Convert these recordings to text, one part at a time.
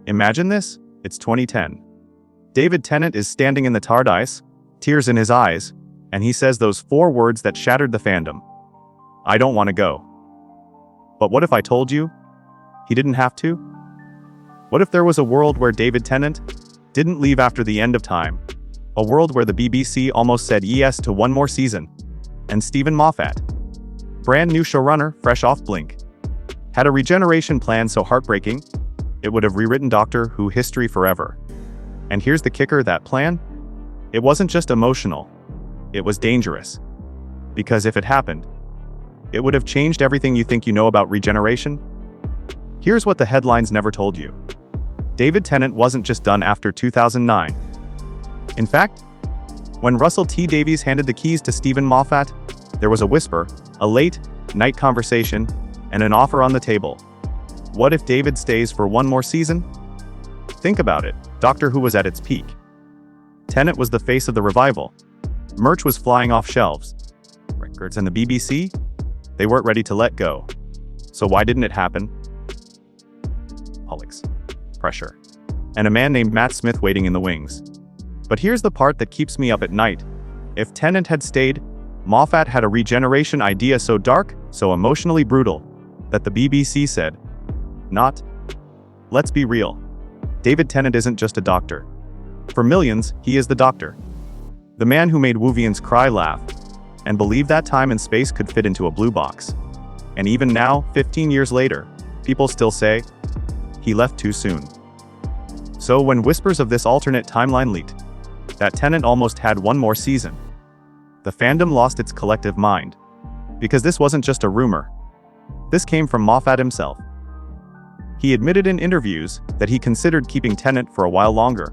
Imagine this, it's 2010. David Tennant is standing in the TARDIS, tears in his eyes, and he says those 4 words that shattered the fandom. I don't want to go. But what if I told you he didn't have to? What if there was a world where David Tennant didn't leave after the end of time? A world where the BBC almost said yes to one more season, and Stephen Moffat, brand new showrunner, fresh off Blink, had a regeneration plan so heartbreaking, it would have rewritten Doctor Who history forever. And here's the kicker, that plan? It wasn't just emotional, it was dangerous. Because if it happened, it would have changed everything you think you know about regeneration. Here's what the headlines never told you. David Tennant wasn't just done after 2009. In fact, when Russell T Davies handed the keys to Stephen Moffat, there was a whisper, a late-night conversation, and an offer on the table. What if David stays for one more season? Think about it, Doctor Who was at its peak. Tennant was the face of the revival. Merch was flying off shelves. Records and the BBC? They weren't ready to let go. So why didn't it happen? Politics, pressure, and a man named Matt Smith waiting in the wings. But here's the part that keeps me up at night. If Tennant had stayed, Moffat had a regeneration idea so dark, so emotionally brutal, that the BBC said, not. Let's be real. David Tennant isn't just a doctor. For millions, he is the Doctor. The man who made Whovians cry, laugh, and believe that time and space could fit into a blue box. And even now, 15 years later, people still say, he left too soon. So when whispers of this alternate timeline leaked, that Tennant almost had one more season, the fandom lost its collective mind. Because this wasn't just a rumor. This came from Moffat himself. He admitted in interviews that he considered keeping Tennant for a while longer.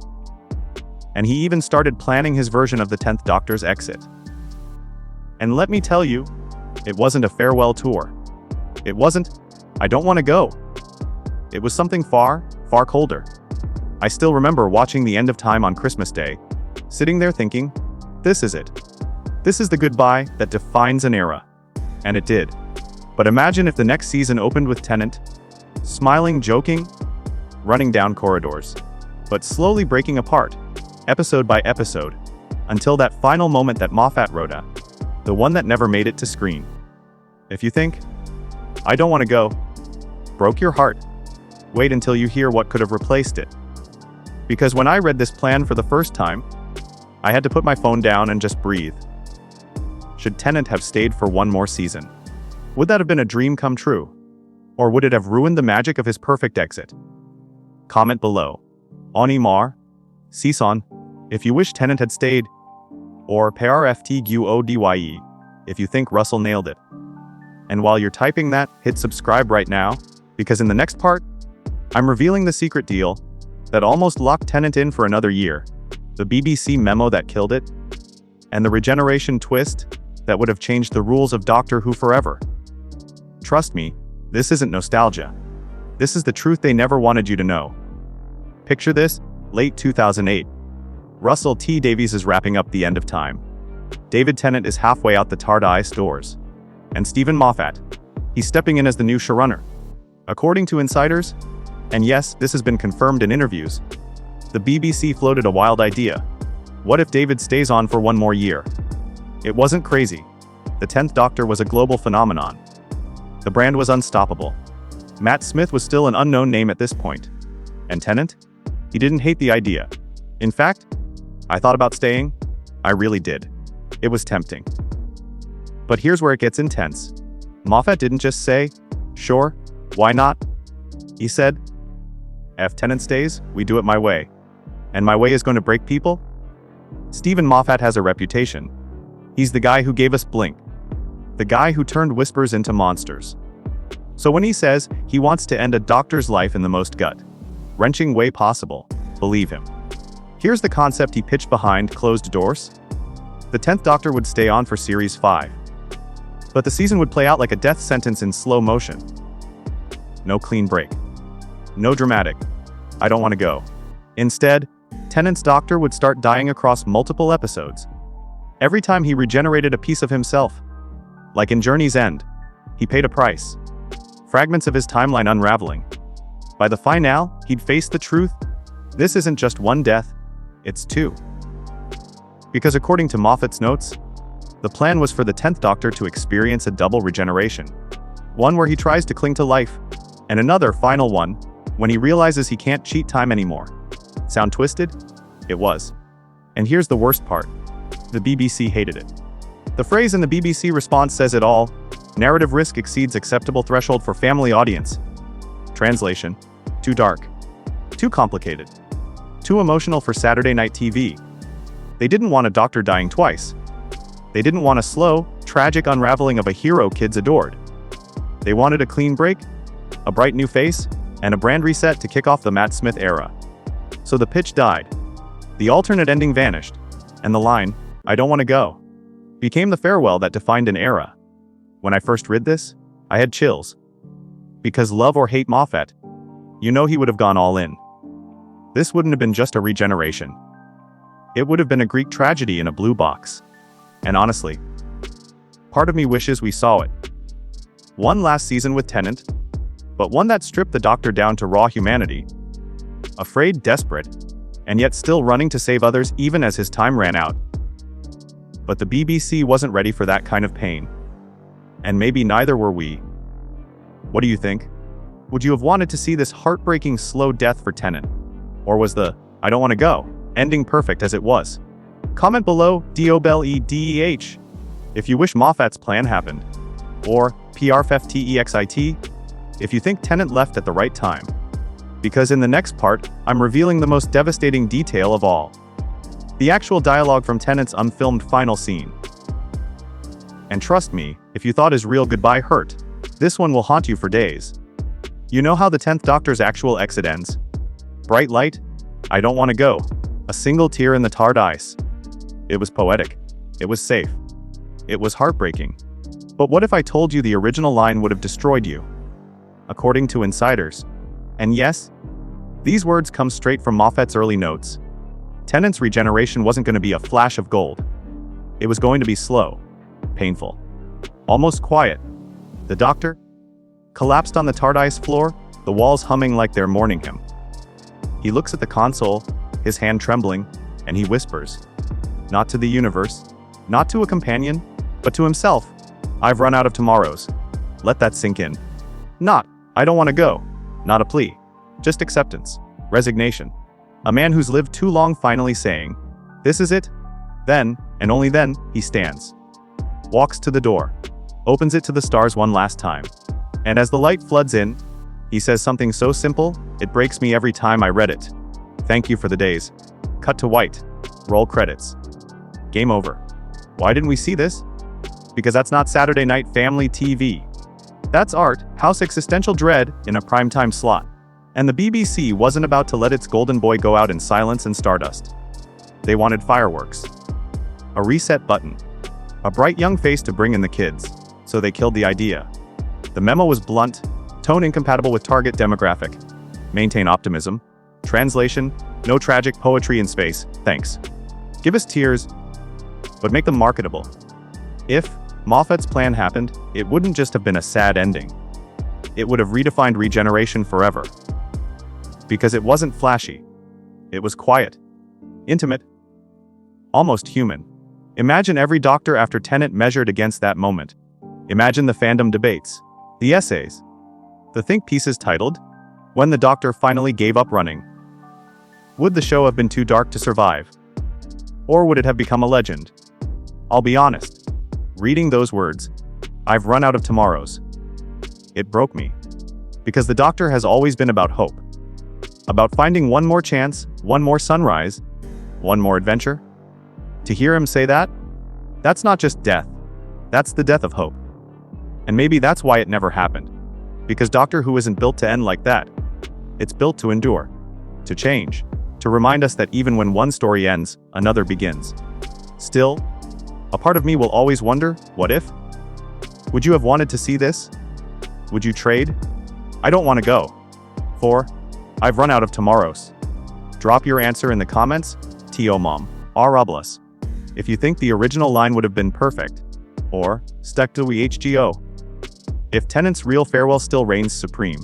And he even started planning his version of the 10th Doctor's exit. And let me tell you, it wasn't a farewell tour. It wasn't, I don't want to go. It was something far, far colder. I still remember watching The End of Time on Christmas Day, sitting there thinking, this is it. This is the goodbye that defines an era. And it did. But imagine if the next season opened with Tennant, smiling, joking, running down corridors, but slowly breaking apart, episode by episode, until that final moment that Moffat wrote at, the one that never made it to screen. If you think, I don't want to go, broke your heart, wait until you hear what could have replaced it. Because when I read this plan for the first time, I had to put my phone down and just breathe. Should Tennant have stayed for one more season? Would that have been a dream come true? Or would it have ruined the magic of his perfect exit? Comment below. Oni Mar, Season, if you wish Tennant had stayed, or PRFTGUODYE, if you think Russell nailed it. And while you're typing that, hit subscribe right now, because in the next part, I'm revealing the secret deal that almost locked Tennant in for another year, the BBC memo that killed it, and the regeneration twist that would have changed the rules of Doctor Who forever. Trust me, this isn't nostalgia. This is the truth they never wanted you to know. Picture this, late 2008. Russell T Davies is wrapping up The End of Time. David Tennant is halfway out the TARDIS doors. And Stephen Moffat, he's stepping in as the new showrunner. According to insiders, and yes, this has been confirmed in interviews, the BBC floated a wild idea. What if David stays on for one more year? It wasn't crazy. The 10th Doctor was a global phenomenon. The brand was unstoppable. Matt Smith was still an unknown name at this point. And Tennant? He didn't hate the idea. In fact, I thought about staying. I really did. It was tempting. But here's where it gets intense. Moffat didn't just say, sure, why not? He said, if Tennant stays, we do it my way. And my way is going to break people? Stephen Moffat has a reputation. He's the guy who gave us Blink. The guy who turned whispers into monsters. So when he says he wants to end a doctor's life in the most gut-wrenching way possible, believe him. Here's the concept he pitched behind closed doors. The 10th Doctor would stay on for Series 5. But the season would play out like a death sentence in slow motion. No clean break. No dramatic, I don't want to go. Instead, Tennant's Doctor would start dying across multiple episodes. Every time he regenerated a piece of himself. Like in Journey's End, he paid a price. Fragments of his timeline unraveling. By the finale, he'd face the truth. This isn't just one death, it's two. Because according to Moffat's notes, the plan was for the 10th Doctor to experience a double regeneration. One where he tries to cling to life, and another final one, when he realizes he can't cheat time anymore. Sound twisted? It was. And here's the worst part. The BBC hated it. The phrase in the BBC response says it all: narrative risk exceeds acceptable threshold for family audience. Translation: too dark. Too complicated. Too emotional for Saturday night TV. They didn't want a doctor dying twice. They didn't want a slow, tragic unraveling of a hero kids adored. They wanted a clean break, a bright new face, and a brand reset to kick off the Matt Smith era. So the pitch died. The alternate ending vanished. And the line, "I don't want to go," became the farewell that defined an era. When I first read this, I had chills. Because love or hate Moffat, you know he would have gone all in. This wouldn't have been just a regeneration. It would have been a Greek tragedy in a blue box. And honestly, part of me wishes we saw it. One last season with Tennant, but one that stripped the Doctor down to raw humanity. Afraid, desperate, and yet still running to save others even as his time ran out. But the BBC wasn't ready for that kind of pain. And maybe neither were we. What do you think? Would you have wanted to see this heartbreaking slow death for Tennant? Or was the "I don't want to go" ending perfect as it was? Comment below, DOBLEDEH, if you wish Moffat's plan happened. Or PRFTEXIT, if you think Tennant left at the right time. Because in the next part, I'm revealing the most devastating detail of all. The actual dialogue from Tennant's unfilmed final scene. And trust me, if you thought his real goodbye hurt, this one will haunt you for days. You know how the 10th Doctor's actual exit ends? Bright light, "I don't want to go," a single tear in the tarred ice. It was poetic. It was safe. It was heartbreaking. But what if I told you the original line would have destroyed you? According to insiders. And yes, these words come straight from Moffat's early notes. Tennant's regeneration wasn't going to be a flash of gold. It was going to be slow, painful, almost quiet. The Doctor collapsed on the tarred ice floor, the walls humming like they're mourning him. He looks at the console, his hand trembling, and he whispers, not to the universe, not to a companion, but to himself, "I've run out of tomorrows." Let that sink in. Not, "I don't want to go." Not a plea. Just acceptance. Resignation. A man who's lived too long finally saying, "This is it." Then, and only then, he stands. Walks to the door. Opens it to the stars one last time. And as the light floods in, he says something so simple, it breaks me every time I read it. "Thank you for the days." Cut to white. Roll credits. Game over. Why didn't we see this? Because that's not Saturday night family TV. That's art, house existential dread, in a primetime slot. And the BBC wasn't about to let its golden boy go out in silence and stardust. They wanted fireworks. A reset button. A bright young face to bring in the kids. So they killed the idea. The memo was blunt, tone incompatible with target demographic. Maintain optimism. Translation: no tragic poetry in space, thanks. Give us tears, but make them marketable. If Moffat's plan happened, it wouldn't just have been a sad ending. It would have redefined regeneration forever. Because it wasn't flashy. It was quiet. Intimate. Almost human. Imagine every Doctor after Tennant measured against that moment. Imagine the fandom debates. The essays. The think pieces titled, "When the Doctor Finally Gave Up Running." Would the show have been too dark to survive? Or would it have become a legend? I'll be honest. Reading those words, "I've run out of tomorrows," it broke me. Because the Doctor has always been about hope. About finding one more chance, one more sunrise, one more adventure. To hear him say that, that's not just death. That's the death of hope. And maybe that's why it never happened. Because Doctor Who isn't built to end like that. It's built to endure. To change. To remind us that even when one story ends, another begins. Still, a part of me will always wonder, what if? Would you have wanted to see this? Would you trade? "I don't want to go." For, "I've run out of tomorrows." Drop your answer in the comments. T.O. Mom. Arables. If you think the original line would have been perfect. Or, stuck to we HGO. If Tennant's real farewell still reigns supreme.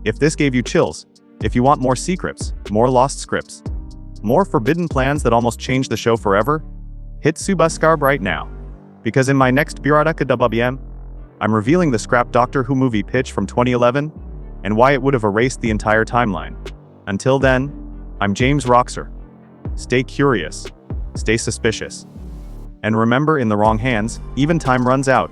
If this gave you chills, if you want more secrets, more lost scripts, more forbidden plans that almost changed the show forever, hit subscribe right now. Because in my next Biradakadababiem, I'm revealing the scrap Doctor Who movie pitch from 2011 and why it would have erased the entire timeline. Until then, I'm James Roxer. Stay curious, stay suspicious. And remember, in the wrong hands, even time runs out.